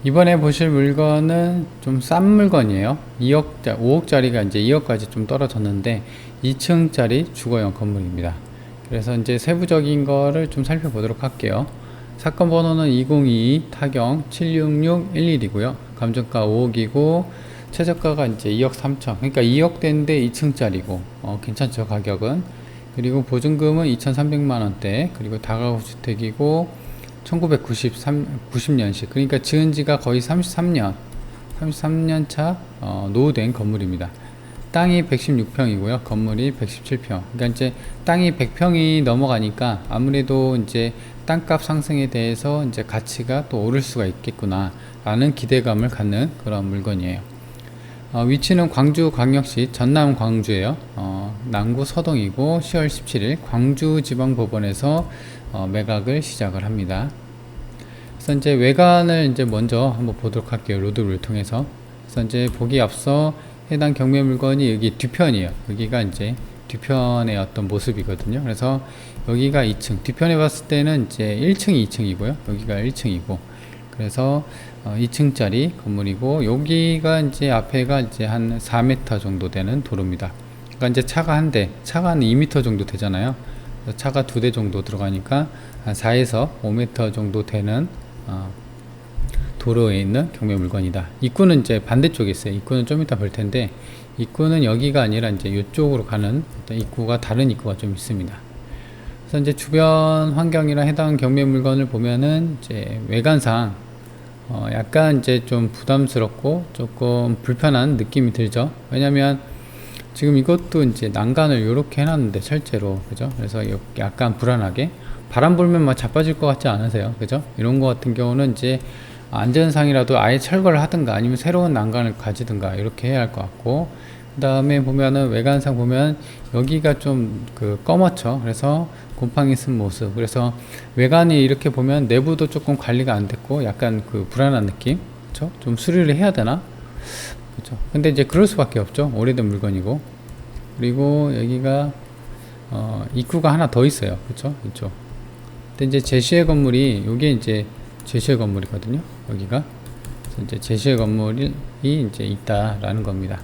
이번에 보실 물건은 좀 싼 물건이에요. 5억짜리가 이제 2억까지 좀 떨어졌는데 2층짜리 주거용 건물입니다. 그래서 이제 세부적인 거를 좀 살펴보도록 할게요. 사건 번호는 2022 타경 76611이고요. 감정가 5억이고 최저가가 이제 2억 3천. 그러니까 2억대인데 2층짜리고 괜찮죠, 가격은. 그리고 보증금은 2,300만 원대. 그리고 다가구 주택이고 1990년식, 그러니까 지은 지가 거의 33년 차 노후된 건물입니다. 땅이 116평이고요. 건물이 117평. 그러니까 이제 땅이 100평이 넘어가니까 아무래도 이제 땅값 상승에 대해서 이제 가치가 또 오를 수가 있겠구나 라는 기대감을 갖는 그런 물건이에요. 위치는 광주광역시 전남 광주예요. 남구 서동이고 10월 17일 광주지방법원에서 매각을 시작을 합니다. 그래서 이제 외관을 이제 먼저 한번 보도록 할게요. 로드뷰를 통해서. 그래서 이제 보기 앞서 해당 경매 물건이 여기 뒤편이에요. 여기가 이제 뒤편의 어떤 모습이거든요. 그래서 여기가 2층, 뒤편에 봤을 때는 이제 1층이 2층이고요. 여기가 1층이고, 그래서 2층짜리 건물이고, 여기가 이제 앞에가 이제 한 4m 정도 되는 도로입니다. 그러니까 이제 차가 한 2m 정도 되잖아요. 차가 2대 정도 들어가니까 한 4에서 5m 정도 되는 도로에 있는 경매 물건이다. 입구는 이제 반대쪽에 있어요. 입구는 좀 이따 볼 텐데, 입구는 여기가 아니라 이제 이쪽으로 가는 어떤 입구가, 다른 입구가 좀 있습니다. 그래서 이제 주변 환경이나 해당 경매 물건을 보면은 이제 외관상 약간 이제 좀 부담스럽고 조금 불편한 느낌이 들죠. 왜냐면 지금 이것도 이제 난간을 이렇게 해놨는데 실제로, 그죠? 그래서 약간 불안하게 바람 불면 막 자빠질 것 같지 않으세요? 그죠? 이런 거 같은 경우는 이제 안전상이라도 아예 철거를 하든가 아니면 새로운 난간을 가지든가 이렇게 해야 할 것 같고, 그 다음에 보면은 외관상 보면 여기가 좀 검었죠. 그래서 곰팡이 쓴 모습. 그래서 외관이 이렇게 보면 내부도 조금 관리가 안 됐고 약간 불안한 느낌. 그렇죠? 좀 수리를 해야 되나? 그렇죠. 근데 이제 그럴 수밖에 없죠. 오래된 물건이고. 그리고 여기가 입구가 하나 더 있어요. 그렇죠? 이쪽. 근데 이제 제시의 건물이, 요게 이제 제시의 건물이거든요. 여기가. 그래서 이제 제시의 건물이 이제 있다라는 겁니다.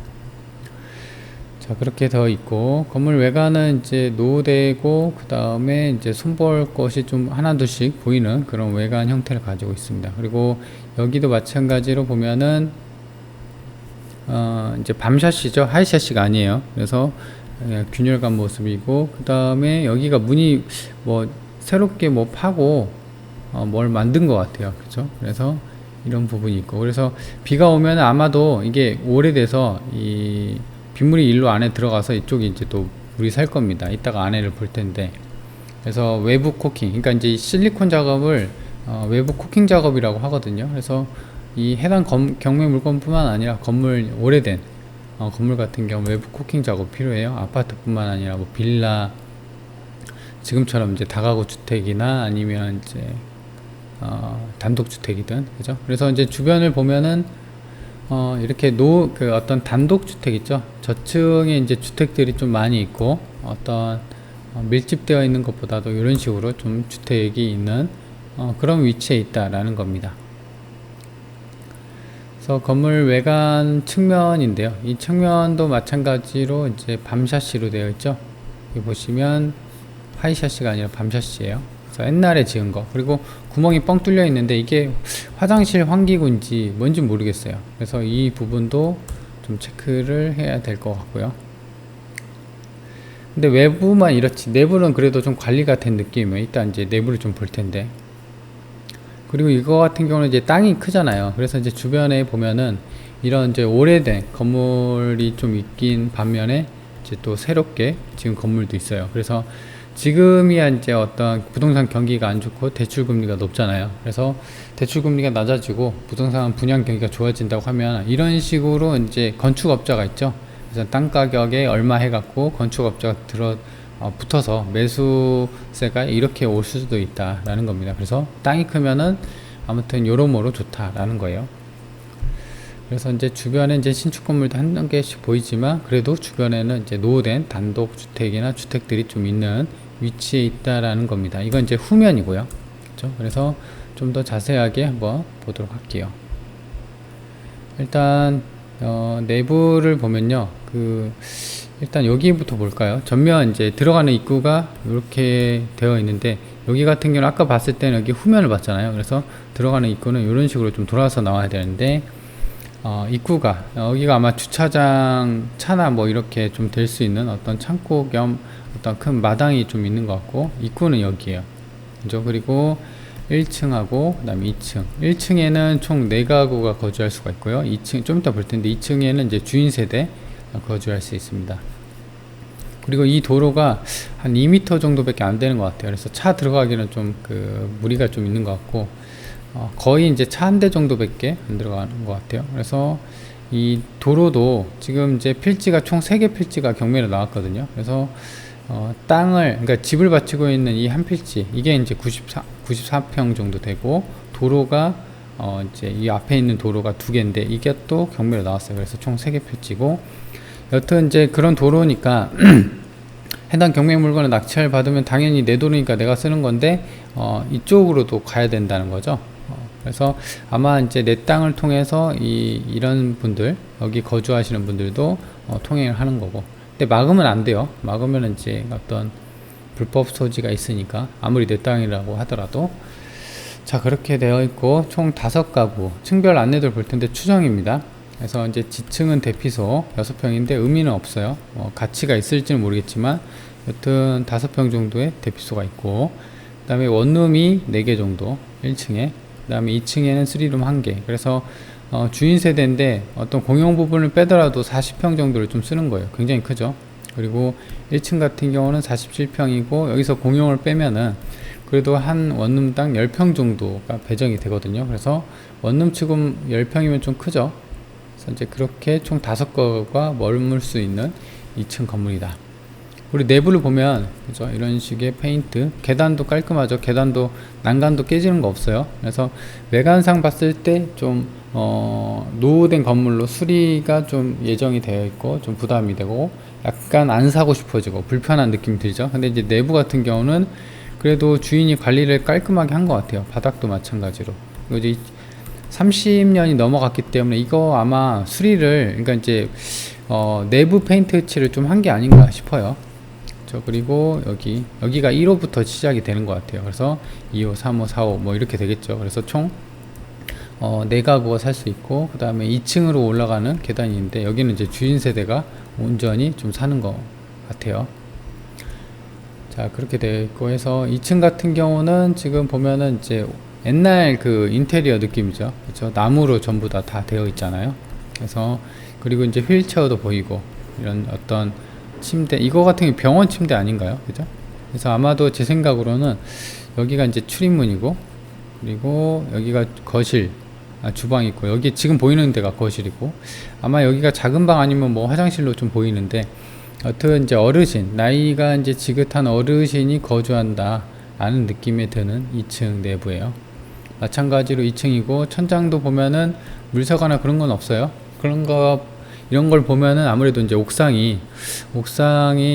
자, 그렇게 더 있고, 건물 외관은 이제 노후되고, 그 다음에 이제 손볼 것이 좀 하나둘씩 보이는 그런 외관 형태를 가지고 있습니다. 그리고 여기도 마찬가지로 보면은 이제 밤샤시죠. 하이샤시가 아니에요. 그래서 균열감 모습이고, 그 다음에 여기가 문이 뭐 새롭게 뭐 파고 뭘 만든 것 같아요. 그죠? 그래서 이런 부분이 있고, 그래서 비가 오면 아마도 이게 오래돼서 이 빗물이 일로 안에 들어가서 이쪽이 이제 또 물이 살 겁니다. 이따가 안에를 볼 텐데. 그래서 외부 코킹, 그러니까 이제 실리콘 작업을 외부 코킹 작업이라고 하거든요. 그래서 이 해당 경매 물건뿐만 아니라 건물, 오래된 건물 같은 경우 외부 코킹 작업 필요해요. 아파트뿐만 아니라 뭐 빌라, 지금처럼 이제 다가구 주택이나 아니면 이제 단독주택이든, 그죠? 그래서 이제 주변을 보면은 이렇게 어떤 단독주택 있죠? 저층에 이제 주택들이 좀 많이 있고, 어떤 밀집되어 있는 것보다도 이런 식으로 좀 주택이 있는 그런 위치에 있다라는 겁니다. 그래서 건물 외관 측면인데요. 이 측면도 마찬가지로 이제 밤샤시로 되어 있죠. 여기 보시면 하이샤시가 아니라 밤샤시예요. 그래서 옛날에 지은 거. 그리고 구멍이 뻥 뚫려 있는데 이게 화장실 환기구인지 뭔지 모르겠어요. 그래서 이 부분도 좀 체크를 해야 될 것 같고요. 근데 외부만 이렇지, 내부는 그래도 좀 관리가 된 느낌이에요. 일단 이제 내부를 좀 볼 텐데. 그리고 이거 같은 경우는 이제 땅이 크잖아요. 그래서 이제 주변에 보면은 이런 이제 오래된 건물이 좀 있긴 반면에 이제 또 새롭게 지은 건물도 있어요. 그래서 지금이야 이제 어떤 부동산 경기가 안 좋고 대출 금리가 높잖아요. 그래서 대출 금리가 낮아지고 부동산 분양 경기가 좋아진다고 하면 이런 식으로 이제 건축업자가 있죠. 그래서 땅 가격에 얼마 해갖고 건축업자가 붙어서 매수세가 이렇게 올 수도 있다라는 겁니다. 그래서 땅이 크면은 아무튼 요러모로 좋다라는 거예요. 그래서 이제 주변에 이제 신축 건물도 한 개씩 보이지만 그래도 주변에는 이제 노후된 단독 주택이나 주택들이 좀 있는 위치에 있다라는 겁니다. 이건 이제 후면이고요. 그렇죠? 그래서 좀 더 자세하게 한번 보도록 할게요. 일단 내부를 보면요, 일단 여기부터 볼까요? 전면 이제 들어가는 입구가 이렇게 되어 있는데, 여기 같은 경우는 아까 봤을 때는 여기 후면을 봤잖아요. 그래서 들어가는 입구는 이런 식으로 좀 돌아서 나와야 되는데, 입구가 여기가 아마 주차장 차나 뭐 이렇게 좀 될 수 있는 어떤 창고 겸 어떤 큰 마당이 좀 있는 것 같고, 입구는 여기에요. 그죠? 그리고 1층하고 그 다음에 2층. 1층에는 총 4가구가 거주할 수가 있고요. 2층 좀 이따 볼 텐데, 2층에는 이제 주인 세대 거주할 수 있습니다. 그리고 이 도로가 한 2m 정도밖에 안 되는 것 같아요. 그래서 차 들어가기는 좀 무리가 좀 있는 것 같고, 거의 이제 차 한 대 정도밖에 안 들어가는 것 같아요. 그래서 이 도로도 지금 이제 필지가 총 3개 필지가 경매로 나왔거든요. 그래서 그러니까 집을 바치고 있는 이 한 필지, 이게 이제 94평 정도 되고, 도로가 이제 이 앞에 있는 도로가 2개인데 이게 또 경매로 나왔어요. 그래서 총 3개 필지고, 여튼 이제 그런 도로니까 해당 경매 물건을 낙찰 받으면 당연히 내 도로니까 내가 쓰는 건데 이쪽으로도 가야 된다는 거죠. 그래서 아마 이제 내 땅을 통해서 이런 분들, 여기 거주하시는 분들도 통행을 하는 거고, 근데 막으면 안 돼요. 막으면 이제 어떤 불법 소지가 있으니까, 아무리 내 땅이라고 하더라도. 자, 그렇게 되어 있고, 총 5가구, 층별 안내도를 볼 텐데 추정입니다. 그래서 이제 지층은 대피소 6평인데 의미는 없어요. 가치가 있을지는 모르겠지만, 여튼 5평 정도의 대피소가 있고, 그 다음에 원룸이 4개 정도, 1층에. 그 다음에 2층에는 3룸 1개. 그래서 주인 세대인데 어떤 공용 부분을 빼더라도 40평 정도를 좀 쓰는 거예요. 굉장히 크죠. 그리고 1층 같은 경우는 47평이고, 여기서 공용을 빼면은 그래도 한 원룸당 10평 정도가 배정이 되거든요. 그래서 원룸 치고 10평이면 좀 크죠. 그래서 이제 그렇게 총 5가구가 머물 수 있는 2층 건물이다. 우리 내부를 보면, 그죠? 이런 식의 페인트, 계단도 깔끔하죠. 계단도 난간도 깨지는 거 없어요. 그래서 외관상 봤을 때 좀 노후된 건물로 수리가 좀 예정이 되어 있고, 좀 부담이 되고, 약간 안 사고 싶어지고 불편한 느낌이 들죠. 근데 이제 내부 같은 경우는 그래도 주인이 관리를 깔끔하게 한 것 같아요. 바닥도 마찬가지로. 그리고 이제 30년이 넘어갔기 때문에 이거 아마 수리를, 그러니까 이제 내부 페인트 칠을 좀 한 게 아닌가 싶어요. 그리고 여기가 1호부터 시작이 되는 것 같아요. 그래서 2호, 3호, 4호 뭐 이렇게 되겠죠. 그래서 총 4가구가 살 수 있고, 그 다음에 2층으로 올라가는 계단이 있는데, 여기는 이제 주인 세대가 온전히 좀 사는 것 같아요. 자, 그렇게 되어 있고 해서 2층 같은 경우는 지금 보면은 이제 옛날 그 인테리어 느낌이죠. 그렇죠? 나무로 전부 다 되어 있잖아요. 그래서 그리고 이제 휠체어도 보이고, 이런 어떤 침대, 이거 같은 게 병원 침대 아닌가요? 그죠? 그래서 아마도 제 생각으로는 여기가 이제 출입문이고, 그리고 여기가 거실, 주방이 있고, 여기 지금 보이는 데가 거실이고, 아마 여기가 작은 방 아니면 뭐 화장실로 좀 보이는데, 여튼 이제 어르신, 나이가 이제 지긋한 어르신이 거주한다 라는 느낌이 드는 2층 내부예요. 마찬가지로 2층이고, 천장도 보면은 물서거나 그런 건 없어요. 이런 걸 보면은 아무래도 이제 옥상이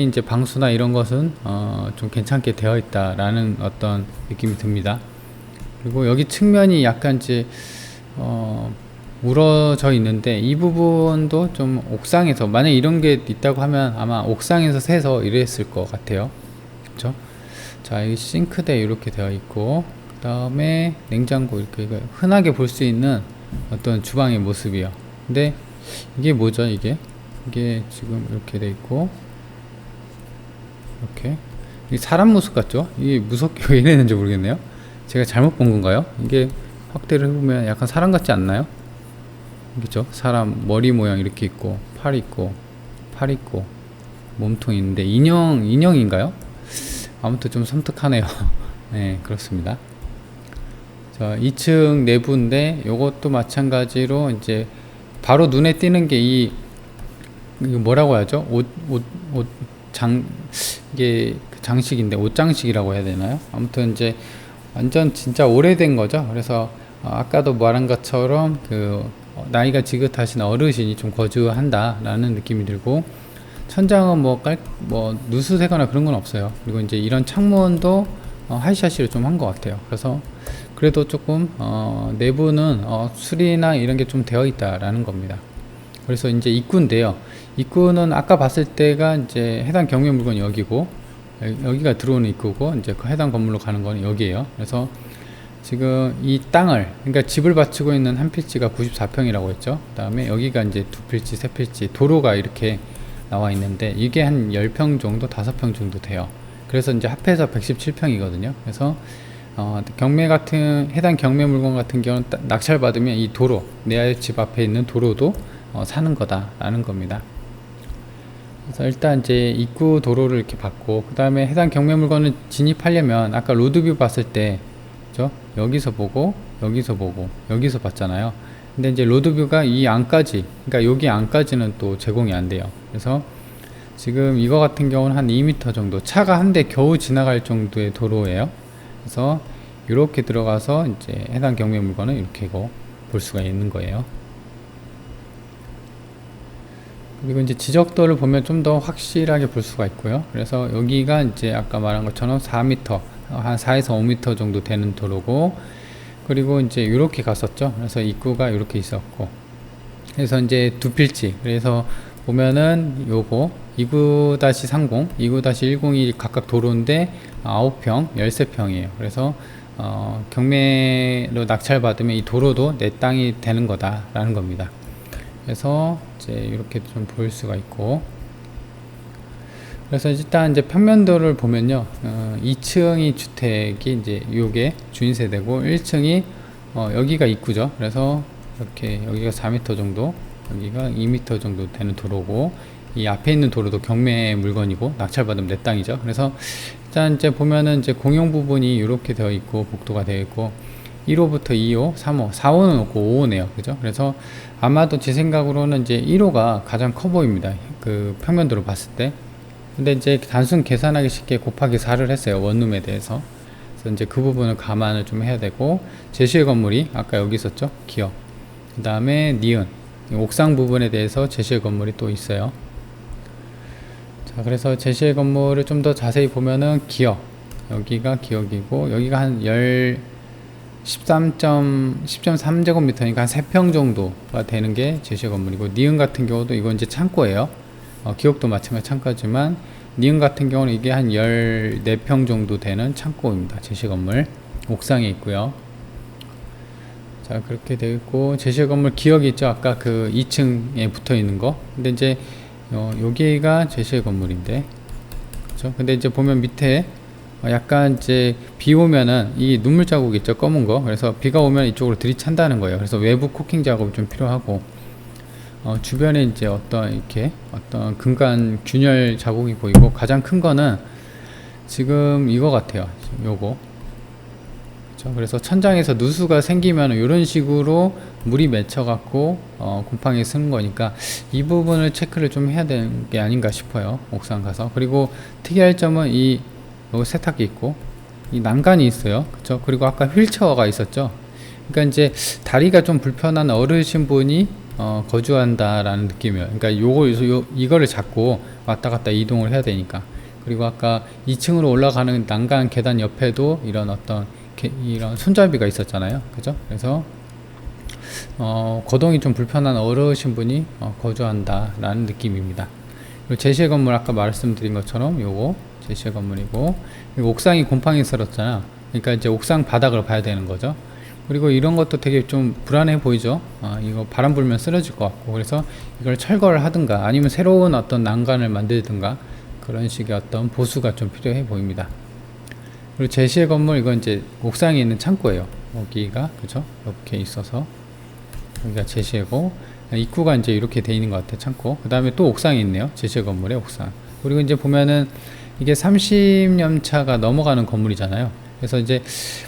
이제 방수나 이런 것은 좀 괜찮게 되어 있다라는 어떤 느낌이 듭니다. 그리고 여기 측면이 약간 이제 물어져 있는데, 이 부분도 좀 옥상에서, 만약 이런 게 있다고 하면 아마 옥상에서 새서 이랬을 것 같아요. 그렇죠? 자, 이 싱크대 이렇게 되어 있고, 그 다음에 냉장고, 이렇게 흔하게 볼 수 있는 어떤 주방의 모습이요. 근데 이게 뭐죠? 이게 지금 이렇게 돼 있고, 이렇게 이게 사람 모습 같죠? 이게 무섭게 왜 이랬는지 모르겠네요. 제가 잘못 본 건가요? 이게 확대를 해보면 약간 사람 같지 않나요? 그죠? 사람 머리 모양 이렇게 있고, 팔 있고, 몸통 있는데, 인형인가요? 아무튼 좀 섬뜩하네요. 네, 그렇습니다. 자, 2층 내부인데, 요것도 마찬가지로 이제 바로 눈에 띄는 게 이거 뭐라고 하죠? 이게 장식인데, 옷장식이라고 해야 되나요? 아무튼 이제 완전 진짜 오래된 거죠. 그래서 아까도 말한 것처럼 나이가 지긋하신 어르신이 좀 거주한다 라는 느낌이 들고, 천장은 뭐 누수되거나 그런 건 없어요. 그리고 이제 이런 창문도 하이샤시를 좀 한 것 같아요. 그래서 그래도 조금 내부는 수리나 이런 게 좀 되어 있다라는 겁니다. 그래서 이제 입구인데요. 입구는 아까 봤을 때가 이제 해당 경매 물건이 여기고, 여기가 들어오는 입구고, 이제 그 해당 건물로 가는 거는 여기에요. 그래서 지금 이 땅을, 그러니까 집을 받치고 있는 한 필지가 94평이라고 했죠. 그 다음에 여기가 이제 두 필지, 세 필지, 도로가 이렇게 나와 있는데, 이게 한 10평 정도, 5평 정도 돼요. 그래서 이제 합해서 117평이거든요. 그래서 경매 같은, 해당 경매 물건 같은 경우는 낙찰 받으면 이 도로, 내 집 앞에 있는 도로도 사는 거다라는 겁니다. 그래서 일단 이제 입구 도로를 이렇게 받고, 그 다음에 해당 경매 물건을 진입하려면 아까 로드뷰 봤을 때, 그죠? 여기서 보고, 여기서 보고, 여기서 봤잖아요. 근데 이제 로드뷰가 이 안까지, 그러니까 여기 안까지는 또 제공이 안 돼요. 그래서 지금 이거 같은 경우는 한 2m 정도, 차가 한 대 겨우 지나갈 정도의 도로예요. 그래서 이렇게 들어가서 이제 해당 경매 물건은 이렇게 볼 수가 있는 거예요. 그리고 이제 지적도를 보면 좀 더 확실하게 볼 수가 있고요. 그래서 여기가 이제 아까 말한 것처럼 4m, 한 4에서 5m 정도 되는 도로고, 그리고 이제 이렇게 갔었죠. 그래서 입구가 이렇게 있었고, 그래서 이제 두 필지, 그래서 보면은 요거 29-30, 29-101 각각 도로인데 9평, 13평이에요. 그래서 경매로 낙찰 받으면 이 도로도 내 땅이 되는 거다라는 겁니다. 그래서 이제 이렇게 좀 보일 수가 있고, 그래서 일단 이제 평면도를 보면요, 2층이 주택이 이제 요게 주인 세대고, 1층이 여기가 입구죠. 그래서 이렇게 여기가 4m 정도, 여기가 2m 정도 되는 도로고, 이 앞에 있는 도로도 경매 물건이고 낙찰 받으면 내 땅이죠. 그래서 일단 이제 보면은 이제 공용 부분이 이렇게 되어 있고 복도가 되어 있고, 1호부터 2호, 3호, 4호는 없고 5호네요. 그죠? 그래서 아마도 제 생각으로는 이제 1호가 가장 커 보입니다. 그 평면도로 봤을 때. 근데 이제 단순 계산하기 쉽게 곱하기 4를 했어요. 원룸에 대해서. 그래서 이제 그 부분을 감안을 좀 해야 되고, 제시의 건물이 아까 여기 있었죠? 기업. 그 다음에 니은. 옥상 부분에 대해서 제시의 건물이 또 있어요. 자, 그래서 제시의 건물을 좀 더 자세히 보면은 기업. 여기가 기업이고, 여기가 한 10.3제곱미터니까 한 3평 정도가 되는 게 제시의 건물이고, 니은 같은 경우도 이건 이제 창고예요. 기업도 마찬가지 창고지만, 니은 같은 경우는 이게 한 14평 정도 되는 창고입니다. 제시의 건물. 옥상에 있고요. 자, 그렇게 되어 있고, 제시의 건물 기억이 있죠? 아까 그 2층에 붙어 있는 거. 근데 이제, 여기가 제시의 건물인데, 그렇죠? 근데 이제 보면 밑에, 약간 이제 비 오면은 이 눈물 자국 있죠, 검은 거. 그래서 비가 오면 이쪽으로 들이찬다는 거예요. 그래서 외부 코킹 작업이 좀 필요하고, 주변에 이제 이렇게 어떤 근간 균열 자국이 보이고, 가장 큰 거는 지금 이거 같아요. 요거. 그렇죠? 그래서 천장에서 누수가 생기면 이런 식으로 물이 맺혀 갖고 곰팡이 쓰는 거니까 이 부분을 체크를 좀 해야 되는 게 아닌가 싶어요. 옥상 가서. 그리고 특이할 점은 여기 세탁기 있고, 이 난간이 있어요. 그쵸? 그리고 아까 휠체어가 있었죠. 그러니까 이제 다리가 좀 불편한 어르신 분이 거주한다라는 느낌이에요. 그러니까 이거를 잡고 왔다 갔다 이동을 해야 되니까. 그리고 아까 2층으로 올라가는 난간 계단 옆에도 이런 이런 손잡이가 있었잖아요. 그죠? 그래서 거동이 좀 불편한 어르신 분이 거주한다라는 느낌입니다. 제시의 건물 아까 말씀드린 것처럼 요거 제시의 건물이고, 그리고 옥상이 곰팡이 쓸었잖아. 그러니까 이제 옥상 바닥을 봐야 되는 거죠. 그리고 이런 것도 되게 좀 불안해 보이죠. 이거 바람 불면 쓰러질 것 같고, 그래서 이걸 철거를 하든가 아니면 새로운 어떤 난간을 만들든가 그런 식의 어떤 보수가 좀 필요해 보입니다. 그리고 제시의 건물, 이건 이제 옥상에 있는 창고예요. 여기가, 그죠? 이렇게 있어서 여기가 제시고, 입구가 이제 이렇게 돼 있는 것 같아요. 창고. 그 다음에 또 옥상이 있네요. 제시의 건물의 옥상. 그리고 이제 보면은 이게 30년 차가 넘어가는 건물이잖아요. 그래서 이제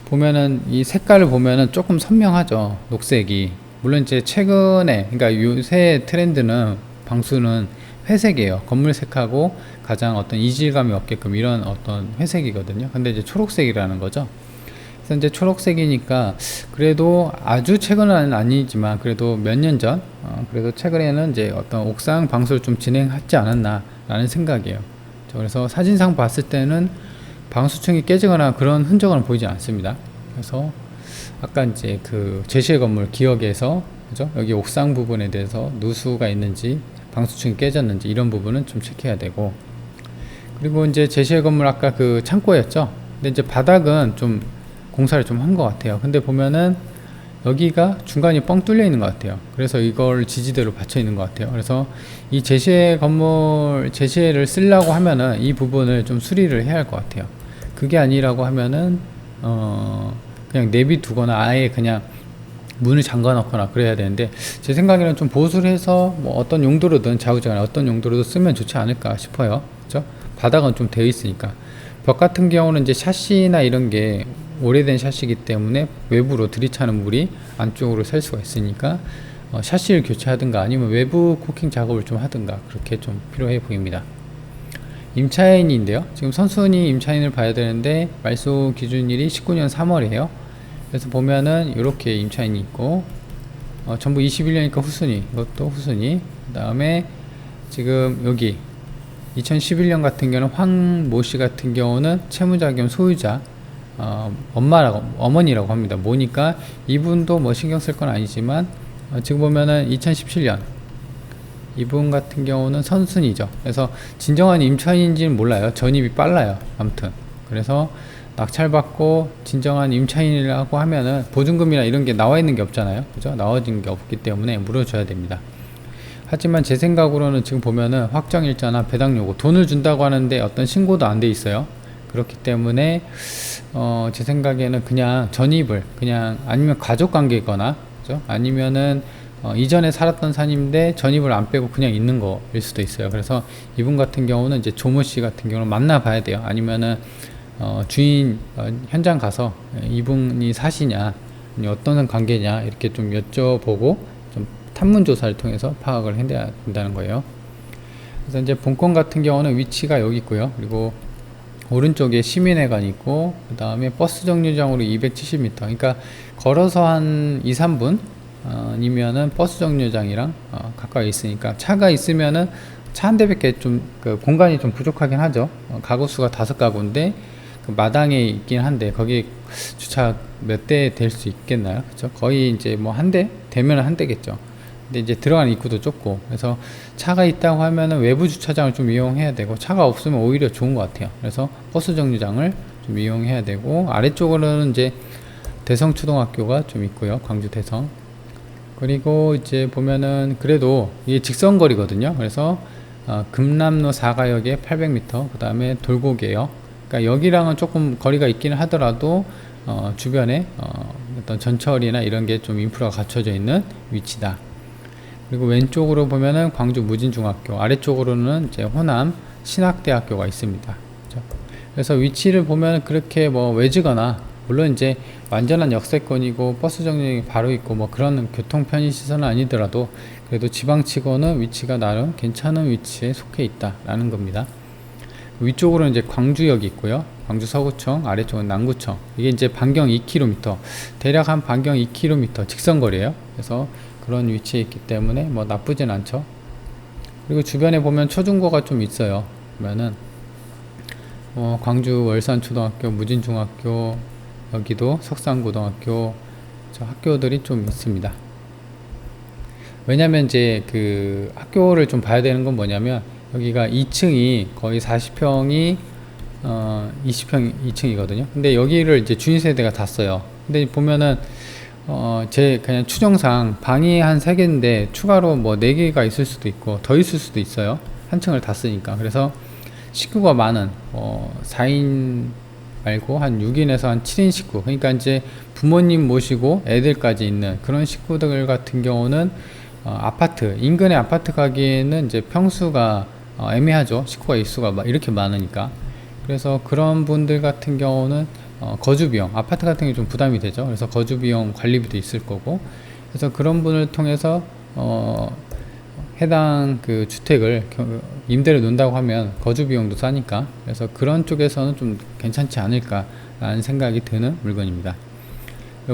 보면은 이 색깔을 보면은 조금 선명하죠. 녹색이. 물론 이제 최근에, 그러니까 요새 트렌드는 방수는 회색이에요. 건물색하고 가장 어떤 이질감이 없게끔 이런 어떤 회색이거든요. 근데 이제 초록색이라는 거죠. 그래서 이제 초록색이니까 그래도 아주 최근은 아니지만 그래도 몇 년 전, 그래도 최근에는 이제 어떤 옥상 방수를 좀 진행하지 않았나 라는 생각이에요. 그래서 사진상 봤을 때는 방수층이 깨지거나 그런 흔적은 보이지 않습니다. 그래서 아까 이제 그 제시의 건물 기역에서 그죠? 여기 옥상 부분에 대해서 누수가 있는지 방수층이 깨졌는지 이런 부분은 좀 체크해야 되고, 그리고 이제 제시의 건물 아까 그 창고였죠. 근데 이제 바닥은 좀 공사를 좀 한 것 같아요. 근데 보면은 여기가 중간이 뻥 뚫려 있는 것 같아요. 그래서 이걸 지지대로 받쳐 있는 것 같아요. 그래서 이 제시의 건물 제시를 쓰려고 하면은 이 부분을 좀 수리를 해야 할 것 같아요. 그게 아니라고 하면은 그냥 내비두거나 아예 그냥 문을 잠가 놓거나 그래야 되는데, 제 생각에는 좀 보수를 해서 뭐 어떤 용도로든 좌우지간에 어떤 용도로도 쓰면 좋지 않을까 싶어요. 그죠? 바닥은 좀 되어 있으니까. 벽 같은 경우는 이제 샤시나 이런 게 오래된 샤시이기 때문에 외부로 들이차는 물이 안쪽으로 셀 수가 있으니까 샤시를 교체하든가 아니면 외부 코킹 작업을 좀 하든가 그렇게 좀 필요해 보입니다. 임차인인데요. 지금 선순위 임차인을 봐야 되는데 말소 기준일이 19년 3월이에요. 그래서 보면은 이렇게 임차인이 있고 전부 21년이니까 후순위, 이것도 후순위. 그 다음에 지금 여기 2011년 같은 경우는 황모 씨 같은 경우는 채무자 겸 소유자, 어머니라고 합니다. 뭐니까 이분도 뭐 신경 쓸 건 아니지만 지금 보면은 2017년 이분 같은 경우는 선순위죠. 그래서 진정한 임차인인지는 몰라요. 전입이 빨라요. 아무튼 그래서 낙찰받고 진정한 임차인이라고 하면은 보증금이나 이런 게 나와 있는 게 없잖아요. 그죠? 나와진 게 없기 때문에 물어줘야 됩니다. 하지만 제 생각으로는 지금 보면은 확정일자나 배당요구 돈을 준다고 하는데 어떤 신고도 안 돼 있어요. 그렇기 때문에 제 생각에는 그냥 전입을 그냥 아니면 가족관계거나 그죠? 아니면은 이전에 살았던 사님인데 전입을 안 빼고 그냥 있는 거일 수도 있어요. 그래서 이분 같은 경우는 이제 조모 씨 같은 경우는 만나 봐야 돼요. 아니면은 주인 현장 가서 이분이 사시냐 어떤 관계냐 이렇게 좀 여쭤보고 좀 탐문 조사를 통해서 파악을 해야 된다는 거예요. 그래서 이제 본건 같은 경우는 위치가 여기 있고요. 그리고 오른쪽에 시민회관이 있고 그 다음에 버스 정류장으로 270m, 그러니까 걸어서 한 2, 3분 아니면은 버스 정류장이랑 가까이 있으니까 차가 있으면은 차 한 대밖에 좀 그 공간이 좀 부족하긴 하죠. 가구 수가 5가구인데 그 마당에 있긴 한데 거기 주차 몇 대 될 수 있겠나요? 그렇죠? 거의 이제 뭐 한 대 되면 한 대겠죠. 근데 이제 들어가는 입구도 좁고, 그래서 차가 있다고 하면은 외부 주차장을 좀 이용해야 되고, 차가 없으면 오히려 좋은 것 같아요. 그래서 버스 정류장을 좀 이용해야 되고, 아래쪽으로는 이제 대성초등학교가 좀 있고요. 광주 대성. 그리고 이제 보면은 그래도 이게 직선거리거든요. 그래서 금남로 4가역에 800m, 그 다음에 돌고개역. 그러니까 여기랑은 조금 거리가 있기는 하더라도 주변에 어떤 전철이나 이런 게 좀 인프라가 갖춰져 있는 위치다. 그리고 왼쪽으로 보면은 광주 무진중학교, 아래쪽으로는 이제 호남 신학대학교가 있습니다. 그렇죠? 그래서 위치를 보면 그렇게 뭐 외지거나, 물론 이제 완전한 역세권이고 버스 정류장이 바로 있고 뭐 그런 교통 편의 시설은 아니더라도 그래도 지방치고는 위치가 나름 괜찮은 위치에 속해 있다라는 겁니다. 위쪽으로는 이제 광주역이 있고요. 광주 서구청, 아래쪽은 남구청. 이게 이제 반경 2km, 대략 한 반경 2km 직선거리예요. 그래서 그런 위치에 있기 때문에 뭐 나쁘진 않죠. 그리고 주변에 보면 초중고가 좀 있어요. 그러면은 광주 월산초등학교, 무진중학교, 여기도 석산고등학교, 저 학교들이 좀 있습니다. 왜냐면 이제 그 학교를 좀 봐야 되는 건 뭐냐면, 여기가 2층이 거의 40평이 20평 2층이거든요. 근데 여기를 이제 주인 세대가 다 써요. 근데 보면은 제 그냥 추정상 방이 한 3개인데 추가로 뭐 4개가 있을 수도 있고 더 있을 수도 있어요. 한 층을 다 쓰니까. 그래서 식구가 많은 4인 말고 한 6인에서 한 7인 식구, 그러니까 이제 부모님 모시고 애들까지 있는 그런 식구들 같은 경우는 아파트, 인근의 아파트 가기에는 이제 평수가 애매하죠. 식구가 일수가 이렇게 많으니까. 그래서 그런 분들 같은 경우는 거주비용, 아파트 같은 게 좀 부담이 되죠. 그래서 거주비용 관리비도 있을 거고, 그래서 그런 분을 통해서 해당 그 주택을 임대를 놓는다고 하면 거주비용도 싸니까, 그래서 그런 쪽에서는 좀 괜찮지 않을까 라는 생각이 드는 물건입니다.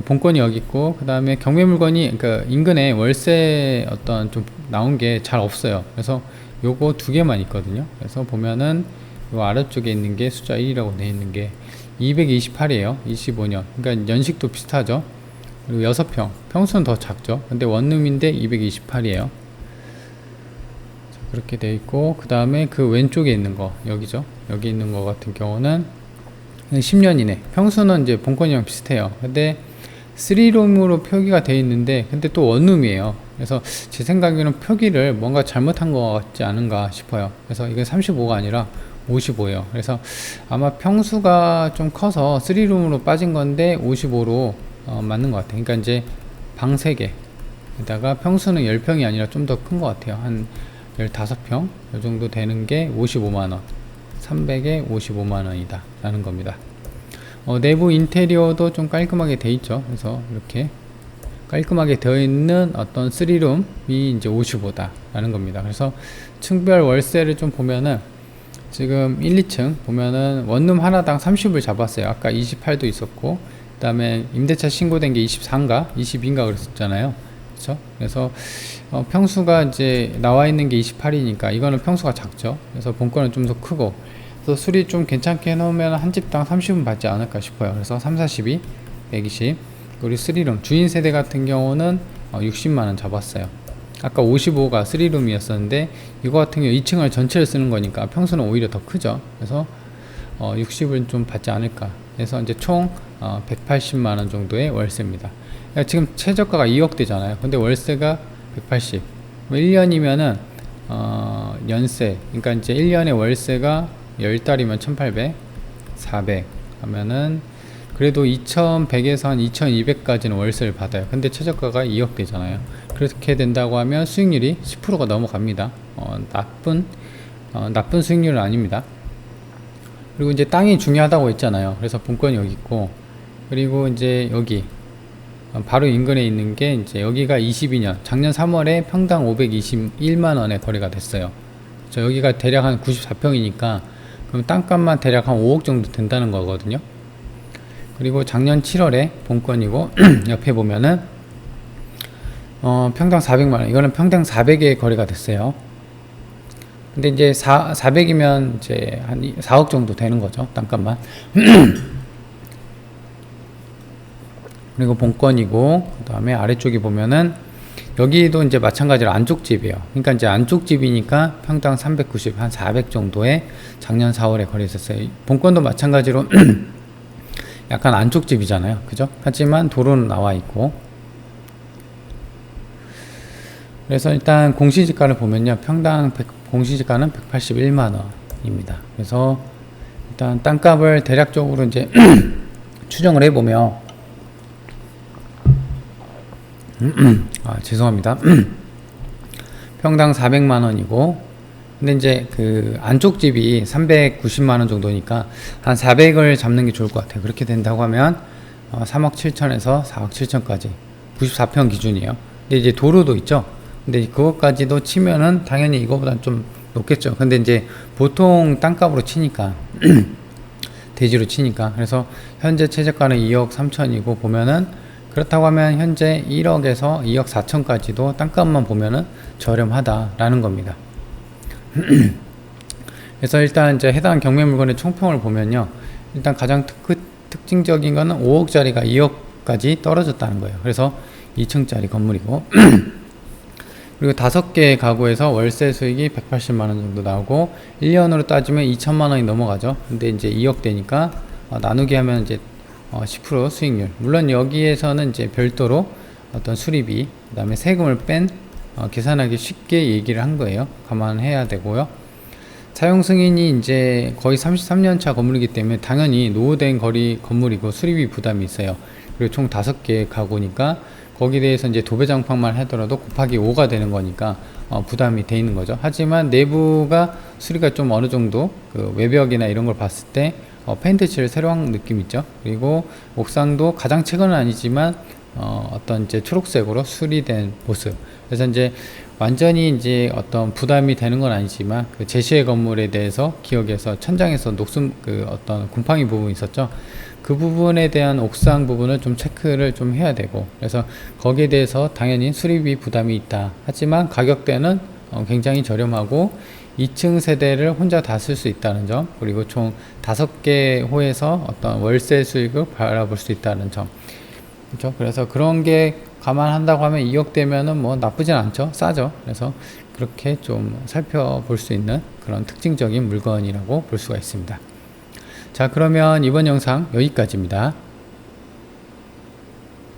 본건이 여기 있고, 그 다음에 경매 물건이 그러니까 인근에 월세 어떤 좀 나온 게 잘 없어요. 그래서 요거 2개만 있거든요. 그래서 보면은 요 아래쪽에 있는 게 숫자 1이라고 되어 있는 게 228이에요. 25년. 그러니까 연식도 비슷하죠. 그리고 6평. 평수는 더 작죠. 근데 원룸인데 228이에요. 그렇게 돼 있고, 그 다음에 그 왼쪽에 있는 거, 여기죠. 여기 있는 거 같은 경우는 10년 이내. 평수는 이제 본건이랑 비슷해요. 근데 3룸으로 표기가 돼 있는데, 근데 또 원룸이에요. 그래서 제 생각에는 표기를 뭔가 잘못한 것 같지 않은가 싶어요. 그래서 이게 35가 아니라 55예요. 그래서 아마 평수가 좀 커서 3룸으로 빠진 건데 55로 맞는 것 같아요. 그러니까 이제 방 3개에다가 평수는 10평이 아니라 좀 더 큰 것 같아요. 한 15평 이 정도 되는 게 55만원, 300에 55만원이다 라는 겁니다. 내부 인테리어도 좀 깔끔하게 돼 있죠. 그래서 이렇게 깔끔하게 되어 있는 어떤 3룸이 이제 55다 라는 겁니다. 그래서 층별 월세를 좀 보면은 지금 1, 2층 보면은 원룸 하나당 30을 잡았어요. 아까 28도 있었고, 그 다음에 임대차 신고된 게 24인가 22인가 그랬었잖아요. 그렇죠? 그래서 평수가 이제 나와 있는 게 28이니까 이거는 평수가 작죠. 그래서 본건은 좀 더 크고, 그래서 수리 좀 괜찮게 해놓으면 한 집당 30은 받지 않을까 싶어요. 그래서 3, 42, 120. 우리 3룸 주인 세대 같은 경우는 60만원 잡았어요. 아까 55가 3룸이었었는데 이거 같은 경우 2층을 전체를 쓰는 거니까 평수는 오히려 더 크죠. 그래서 60은 좀 받지 않을까 해서 이제 총 180만원 정도의 월세입니다. 그러니까 지금 최저가가 2억대잖아요. 근데 월세가 180. 1년이면은 연세, 그러니까 이제 1년에 월세가 10달이면 1800, 400 하면은 그래도 2100에서 한 2200까지는 월세를 받아요. 근데 최저가가 2억대잖아요. 그렇게 된다고 하면 수익률이 10%가 넘어갑니다. 나쁜 수익률은 아닙니다. 그리고 이제 땅이 중요하다고 했잖아요. 그래서 본건이 여기 있고, 그리고 이제 여기 바로 인근에 있는 게 이제 여기가 22년 작년 3월에 평당 521만원에 거래가 됐어요. 여기가 대략 한 94평이니까 그럼 땅값만 대략 한 5억 정도 된다는 거거든요. 그리고 작년 7월에 본건이고 옆에 보면은 평당 400만원, 이거는 평당 400에 거래가 됐어요. 근데 이제 400이면 이제 한 4억 정도 되는 거죠, 땅값만. 그리고 본건이고, 그 다음에 아래쪽에 보면은 여기도 이제 마찬가지로 안쪽 집이에요. 그러니까 이제 안쪽 집이니까 평당 390, 한 400 정도에 작년 4월에 거래했었어요. 본건도 마찬가지로 약간 안쪽 집이잖아요, 그죠? 하지만 도로는 나와 있고. 그래서 일단 공시지가를 보면요, 평당 공시지가는 181만원입니다. 그래서 일단 땅값을 대략적으로 이제 추정을 해보면 죄송합니다. 평당 400만원이고, 근데 이제 그 안쪽 집이 390만원 정도니까 한 400을 잡는 게 좋을 것 같아요. 그렇게 된다고 하면 3억 7천에서 4억 7천까지 94평 기준이에요. 근데 이제 도로도 있죠. 근데 그것까지도 치면은 당연히 이거보다는 좀 높겠죠. 근데 이제 보통 땅값으로 치니까 대지로 치니까, 그래서 현재 최저가는 2억 3천이고 보면은, 그렇다고 하면 현재 1억에서 2억 4천까지도 땅값만 보면은 저렴하다라는 겁니다. 그래서 일단 이제 해당 경매 물건의 총평을 보면요, 일단 가장 특징적인 거는 5억짜리가 2억까지 떨어졌다는 거예요. 그래서 2층짜리 건물이고 그리고 5개 가구에서 월세 수익이 180만원 정도 나오고 1년으로 따지면 2천만원이 넘어가죠. 근데 이제 2억대니까 나누기 하면 이제 10% 수익률. 물론 여기에서는 이제 별도로 어떤 수리비, 그 다음에 세금을 뺀 계산하기 쉽게 얘기를 한 거예요. 감안해야 되고요. 사용 승인이 이제 거의 33년차 건물이기 때문에 당연히 노후된 건물이고 수리비 부담이 있어요. 그리고 총 5개 가구니까 거기에 대해서 이제 도배장판만 하더라도 곱하기 5가 되는 거니까 부담이 돼 있는 거죠. 하지만 내부가 수리가 좀 어느 정도 그 외벽이나 이런 걸 봤을 때 페인트 칠 새로 한 느낌 있죠. 그리고 옥상도 가장 최근은 아니지만 어떤 이제 초록색으로 수리된 모습. 그래서 이제 완전히 이제 어떤 부담이 되는 건 아니지만 그 제시의 건물에 대해서 기억에서 천장에서 녹슨 그 어떤 곰팡이 부분이 있었죠. 그 부분에 대한 옥상 부분을 좀 체크를 좀 해야 되고, 그래서 거기에 대해서 당연히 수리비 부담이 있다. 하지만 가격대는 굉장히 저렴하고 2층 세대를 혼자 다 쓸 수 있다는 점, 그리고 총 5개 호에서 어떤 월세 수익을 바라볼 수 있다는 점, 그렇죠. 그래서 그런 게 감안한다고 하면 2억 되면은 뭐 나쁘진 않죠. 싸죠. 그래서 그렇게 좀 살펴볼 수 있는 그런 특징적인 물건이라고 볼 수가 있습니다. 자, 그러면 이번 영상 여기까지입니다.